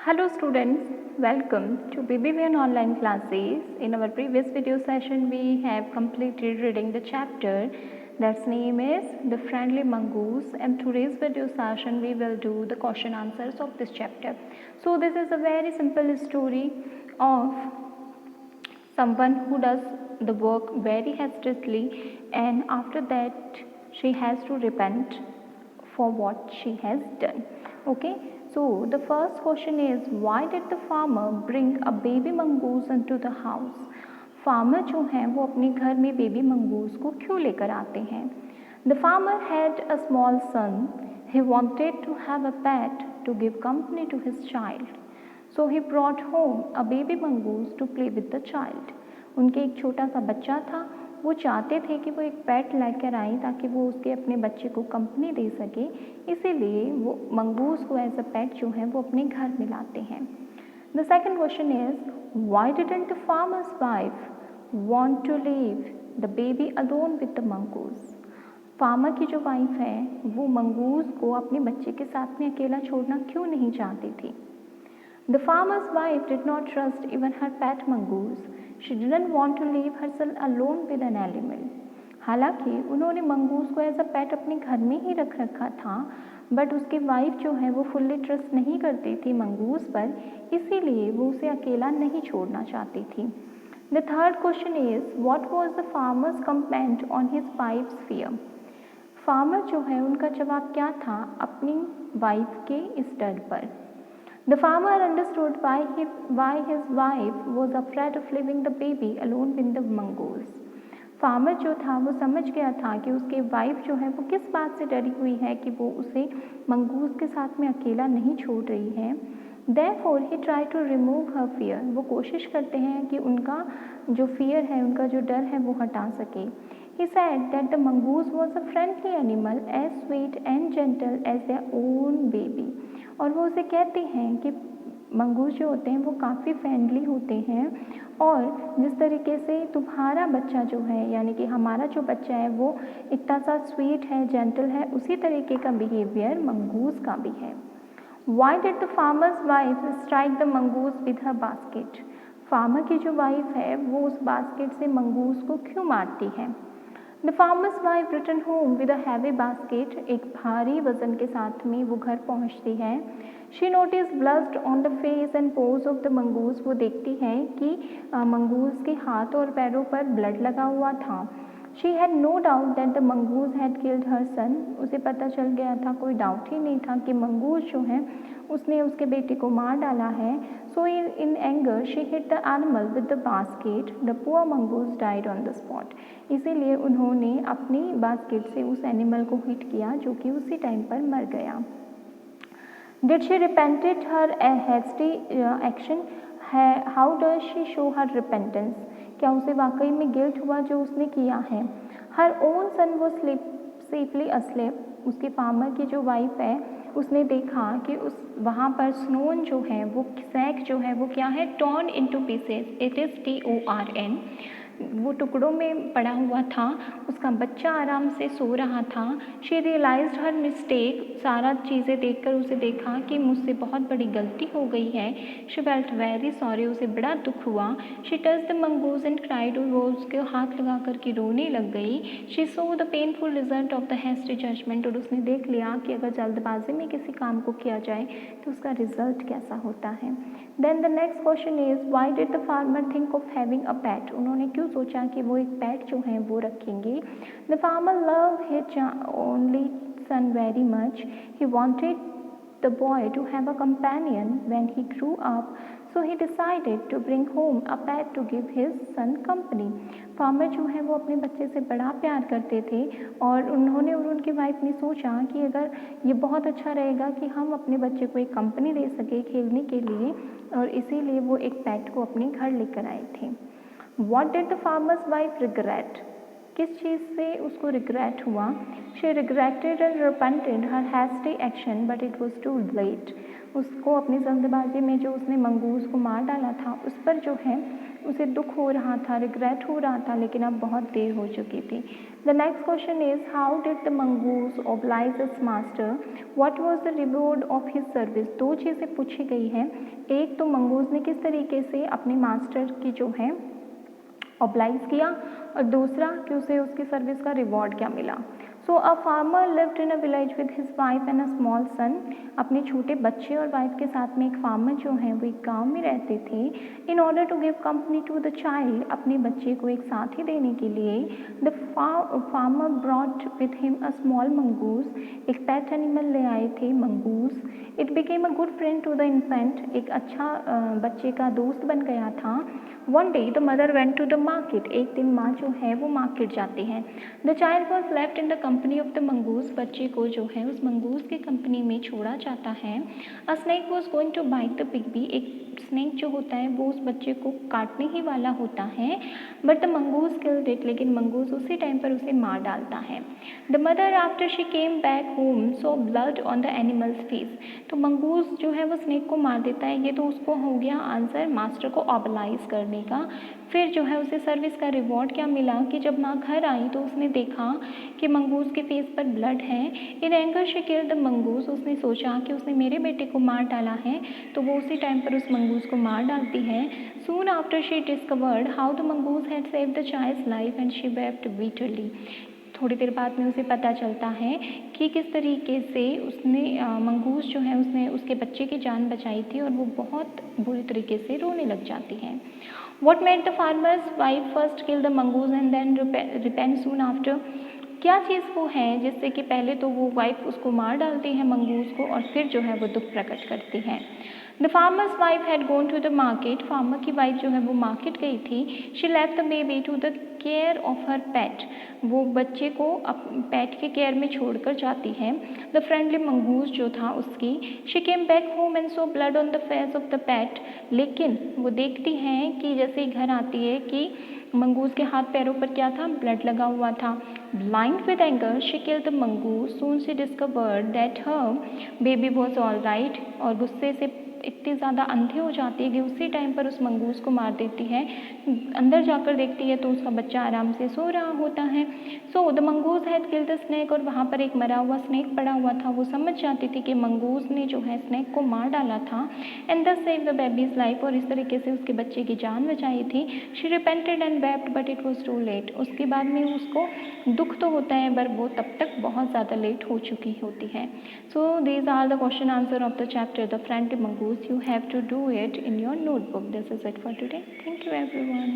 Hello students, welcome to BBVN online classes. In our previous video session, we have completed reading the chapter that's name is The Friendly Mongoose, and today's video session we will do the question answers of this chapter. So this is a very simple story of someone who does the work very hastily, and after that she has to repent for what she has done. Okay, so the first question is, why did the farmer bring a baby mongoose into the house? Farmer जो हैं वो अपने घर में baby mongoose को क्यों लेकर आते हैं? The farmer had a small son. He wanted to have a pet to give company to his child. So he brought home a baby mongoose to play with the child. उनके एक छोटा सा बच्चा था, वो चाहते थे कि वो एक पेट लेकर आए ताकि वो उसके अपने बच्चे को कंपनी दे सके, इसीलिए वो मंगूस को एज अ पेट जो है वो अपने घर में लाते हैं. The second question is, why didn't the farmer's wife want to leave the baby alone with the mongoose? Farmer की जो वाइफ है वो मंगूस को अपने बच्चे के साथ में अकेला छोड़ना क्यों नहीं चाहती थी? The farmer's wife did not trust even her pet mongoose. She didn't want to leave her son alone with an animal. हालांकि उन्होंने मंगूस को एज अ पेट अपने घर में ही रख रखा था, बट उसकी वाइफ जो है वो फुल्ली ट्रस्ट नहीं करती थी मंगूस पर, इसीलिए वो उसे अकेला नहीं छोड़ना चाहती थी. The third question is, what was the farmer's comment on his wife's fear? Farmer जो है उनका जवाब क्या था अपनी वाइफ के इस डर पर? The farmer understood why his wife was afraid of leaving the baby alone with the mongoose. Farmer जो था वो समझ गया था कि उसकी वाइफ जो है वो किस बात से डरी हुई है कि वो उसे मंगूस के साथ में अकेला नहीं छोड़ रही है. Therefore he tried to remove her fear. वो कोशिश करते हैं कि उनका जो फियर है, उनका जो डर है वो हटा सके. He said that the mongoose was a friendly animal, as sweet and gentle as their own baby. और वो उसे कहते हैं कि मंगूस जो होते हैं वो काफ़ी फ्रेंडली होते हैं, और जिस तरीके से तुम्हारा बच्चा जो है यानी कि हमारा जो बच्चा है वो इतना सा स्वीट है, जेंटल है, उसी तरीके का बिहेवियर मंगूस का भी है. Why did the farmer's wife strike the mongoose with her basket? Farmer की जो वाइफ है वो उस बास्केट से मंगूस को क्यों मारती है? The farmer's wife returned home with a heavy basket. एक भारी वजन के साथ में वो घर पहुंचती है. She noticed blood on the face and paws of the mongoose. वो देखती है कि मंगूस के हाथ और पैरों पर ब्लड लगा हुआ था. She had no doubt that the mongoose had killed her son. उसे पता चल गया था, कोई डाउट ही नहीं था कि मंगूस जो है उसने उसके बेटे को मार डाला है. So in anger she hit the animal with the basket. The poor mongoose died on the spot. इसीलिए उन्होंने अपनी बास्केट से उस एनिमल को हिट किया जो कि उसी टाइम पर मर गया. Did she repented her hasty action? How does she show her repentance? क्या उसे वाकई में गिल्ट हुआ जो उसने किया है? Her own son was safely asleep. उसके फार्मर की जो वाइफ है उसने देखा कि उस वहाँ पर स्नोन जो है वो सैक जो है वो क्या है, torn into pieces. It is TORN. वो टुकड़ों में पड़ा हुआ था. उसका बच्चा आराम से सो रहा था. She realised her mistake. सारा चीज़ें देखकर उसे देखा कि मुझसे बहुत बड़ी गलती हो गई है. She felt very sorry. उसे बड़ा दुख हुआ. She touch the mongoose and cried. वो उसके हाथ लगा कर के रोने लग गई. She saw the painful result of the hasty judgement. और उसने देख लिया कि अगर जल्दबाजी में किसी काम को किया जाए तो उसका रिजल्ट कैसा होता है. Then the next question is, why did the farmer think of having a pet? उन्होंने क्यों सोचा कि वो एक पेट जो है वो रखेंगे. The farmer love his only son very much. He wanted the boy to have a companion when he grew up, so he decided to bring home a pet to give his son company. Farmer जो है वो अपने बच्चे से बड़ा प्यार करते थे, और उन्होंने और उनकी वाइफ ने सोचा कि अगर ये बहुत अच्छा रहेगा कि हम अपने बच्चे को एक कंपनी दे सके खेलने के लिए, और इसीलिए वो एक पेट को अपने घर लेकर आए थे. What did the farmer's wife regret? किस चीज़ से उसको रिग्रेट हुआ? She regretted and repented her hasty action but it was too late. उसको अपनी जल्दबाजी में जो उसने मंगूस को मार डाला था उस पर जो है उसे दुख हो रहा था, रिग्रेट हो रहा था, लेकिन अब बहुत देर हो चुकी थी। The next question is how did the mongoose oblige his master, what was the reward of his service. दो चीज़ें पूछी गई हैं, एक तो मंगूस ने किस तरीके से अपने मास्टर की जो है ओब्लाइज किया और दूसरा कि उसे उसकी सर्विस का रिवॉर्ड क्या मिला। So a farmer lived in a village with his wife and a small son. अपने छोटे बच्चे और वाइफ के साथ में एक फार्मर जो है वो एक गांव में रहते थे। In order to give company to the child, अपने बच्चे को एक साथी देने के लिए the farmer brought with him a small mongoose, एक पेट एनिमल ले आए थे mongoose. It became a good friend to the infant, एक अच्छा बच्चे का दोस्त बन गया था। One day the mother went to the market, एक दिन माँ जो है वो मार्केट जाती है। The child was left in the company of the mongoose, बच्चे को जो है उस मंगूस की कंपनी में छोड़ा जाता है। A snake was going to bite the baby, एक स्नेक जो होता है वो उस बच्चे को काटने ही वाला होता है, but the mongoose killed it, लेकिन मंगूस उसी टाइम पर उसे मार डालता है। The mother after she came back home so blood on the animals face, तो मंगूस जो है वो स्नेक को मार देता है। ये तो उसको हो गया आंसर मास्टर को ऑबलाइज करने का। फिर जो है उसे सर्विस का रिवॉर्ड क्या मिला कि जब माँ घर आई तो उसने देखा कि मंगूस के फेस पर ब्लड है। In anger she killed the mongoose, उसने सोचा कि उसने मेरे बेटे को मार डाला है, तो वो उसी टाइम पर उस मंगूस को मार डालती है। Soon after she discovered how the mongoose had saved the child's life and she wept bitterly, थोड़ी देर बाद में उसे पता चलता है कि किस तरीके से उसने मंगूस जो है उसने उसके बच्चे की जान बचाई थी, और वो बहुत बुरी तरीके से रोने लग जाती है। What made the farmer's wife first kill the mongoose and then repent soon after? क्या चीज़ वो है जिससे कि पहले तो वो वाइफ उसको मार डालती है मंगूस को और फिर जो है वो दुख प्रकट करती है। The farmer's wife had gone to the market, farmer की वाइफ जो है वो मार्केट गई थी। She left the baby to the care of her pet, वो बच्चे को पेट के केयर में छोड़कर जाती है। द फ्रेंडली मंगूस जो था उसकी, she came back home and saw blood on the face of the pet, लेकिन वो देखती हैं कि जैसे ही घर आती है कि मंगूस के हाथ पैरों पर क्या था, ब्लड लगा हुआ था। Blind with anger she killed the mongoose, soon she discovered that her baby was all right, और गुस्से से इतनी ज़्यादा अंधे हो जाती है कि उसी टाइम पर उस मंगूस को मार देती है। अंदर जाकर देखती है तो उसका बच्चा आराम से सो रहा होता है। So the mongoose had killed the snake, और वहाँ पर एक मरा हुआ स्नेक पड़ा हुआ था। वो समझ जाती थी कि मंगूस ने जो है स्नेक को मार डाला था, एंड दस सेव द बेबीज लाइफ, और इस तरीके से उसके बच्चे की जान बचाई थी। She repented and wept but it was too late, उसके बाद में उसको दुख तो होता है पर वो तब तक बहुत ज़्यादा लेट हो चुकी होती है। So these are the question answer of the chapter The Friendly Mongoose. You have to do it in your notebook. This is it for today. Thank you everyone.